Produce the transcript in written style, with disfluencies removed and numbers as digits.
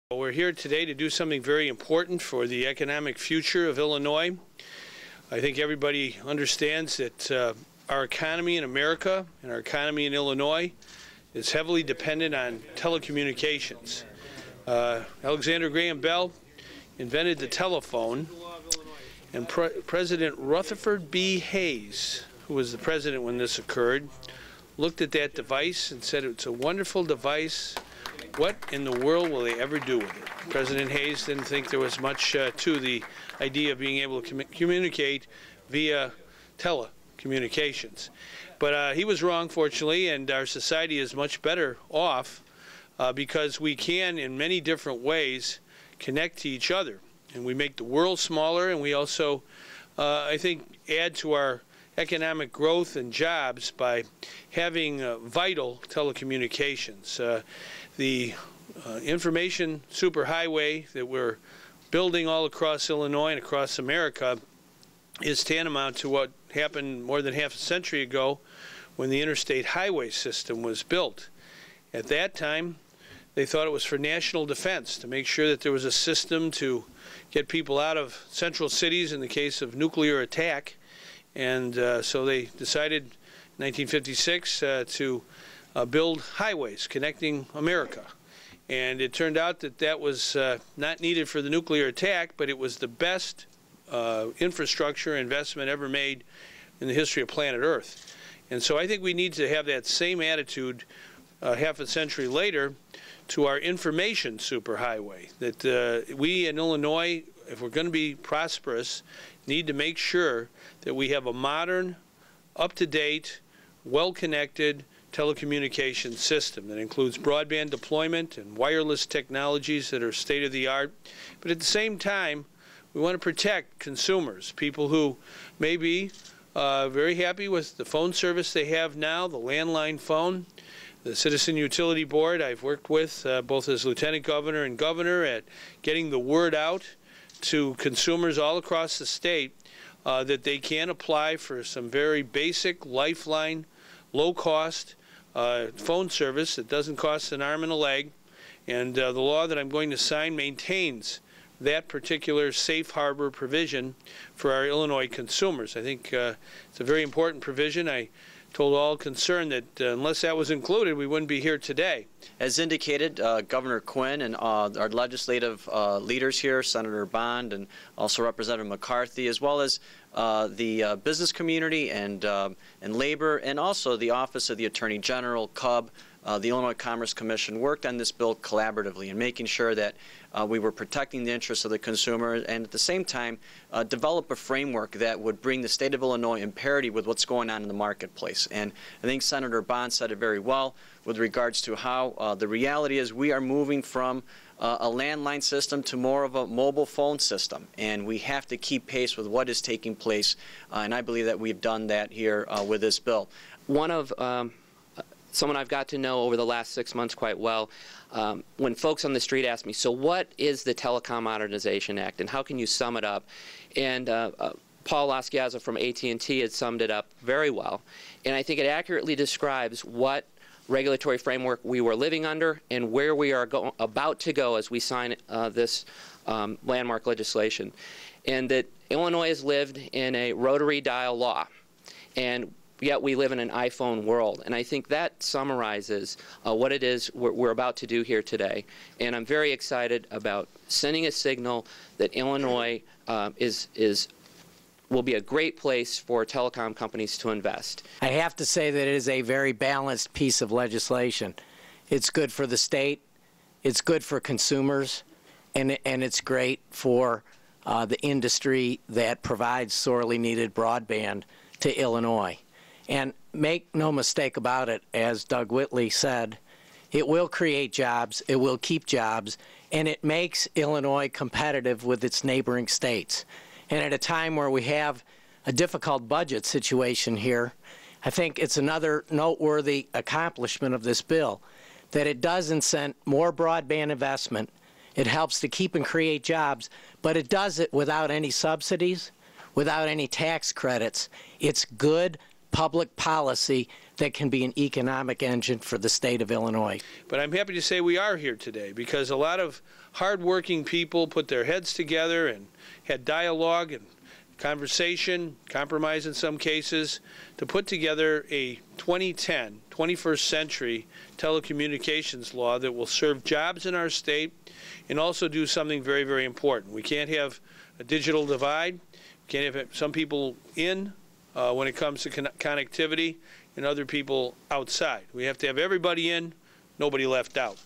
We're here today to do something very important for the economic future of Illinois. I think everybody understands that our economy in America and our economy in Illinois is heavily dependent on telecommunications. Alexander Graham Bell invented the telephone, and President Rutherford B. Hayes, who was the president when this occurred, looked at that device and said it's a wonderful device. What in the world will they ever do with it? President Hayes didn't think there was much to the idea of being able to communicate via telecommunications. But he was wrong, fortunately, and our society is much better off because we can, in many different ways, connect to each other. And we make the world smaller, and we also, I think, add to our economic growth and jobs by having vital telecommunications. The information superhighway that we're building all across Illinois and across America is tantamount to what happened more than half a century ago when the interstate highway system was built. At that time, they thought it was for national defense, to make sure that there was a system to get people out of central cities in the case of nuclear attack. And so they decided in 1956 to build highways connecting America. And it turned out that that was not needed for the nuclear attack, but it was the best infrastructure investment ever made in the history of planet Earth. And so I think we need to have that same attitude half a century later to our information superhighway, that we in Illinois, if we're going to be prosperous, need to make sure that we have a modern, up-to-date, well-connected telecommunications system that includes broadband deployment and wireless technologies that are state-of-the-art. But at the same time, we want to protect consumers, people who may be very happy with the phone service they have now, the landline phone. The Citizen Utility Board I've worked with both as Lieutenant Governor and Governor at getting the word out to consumers all across the state that they can apply for some very basic lifeline, low-cost phone service that doesn't cost an arm and a leg. And the law that I'm going to sign maintains that particular safe harbor provision for our Illinois consumers. I think it's a very important provision. I told all concerned that unless that was included, we wouldn't be here today. As indicated, Governor Quinn and our legislative leaders here, Senator Bond and also Representative McCarthy, as well as the business community and labor, and also the Office of the Attorney General, CUB, the Illinois Commerce Commission, worked on this bill collaboratively and making sure that we were protecting the interests of the consumer and at the same time develop a framework that would bring the state of Illinois in parity with what's going on in the marketplace. And I think Senator Bond said it very well with regards to how the reality is we are moving from a landline system to more of a mobile phone system, and we have to keep pace with what is taking place, and I believe that we've done that here with this bill. One of someone I've got to know over the last 6 months quite well, when folks on the street ask me, so what is the Telecom Modernization Act and how can you sum it up? And Paul Laschiazza from AT&T had summed it up very well, and I think it accurately describes what regulatory framework we were living under and where we are about to go as we sign this landmark legislation. And that Illinois has lived in a rotary dial law, and yet we live in an iPhone world. And I think that summarizes what it is we're about to do here today. And I'm very excited about sending a signal that Illinois will be a great place for telecom companies to invest. I have to say that it is a very balanced piece of legislation. It's good for the state, it's good for consumers, and it's great for the industry that provides sorely needed broadband to Illinois. And make no mistake about it, as Doug Whitley said, it will create jobs, it will keep jobs, and it makes Illinois competitive with its neighboring states. And at a time where we have a difficult budget situation here, I think it's another noteworthy accomplishment of this bill that it does incent more broadband investment. It helps to keep and create jobs, but it does it without any subsidies, without any tax credits. It's good public policy that can be an economic engine for the state of Illinois. But I'm happy to say we are here today because a lot of hardworking people put their heads together and had dialogue and conversation, compromise in some cases, to put together a 2010, 21st century telecommunications law that will serve jobs in our state and also do something very, very important. We can't have a digital divide. We can't have some people in when it comes to connectivity and other people outside. We have to have everybody in, nobody left out.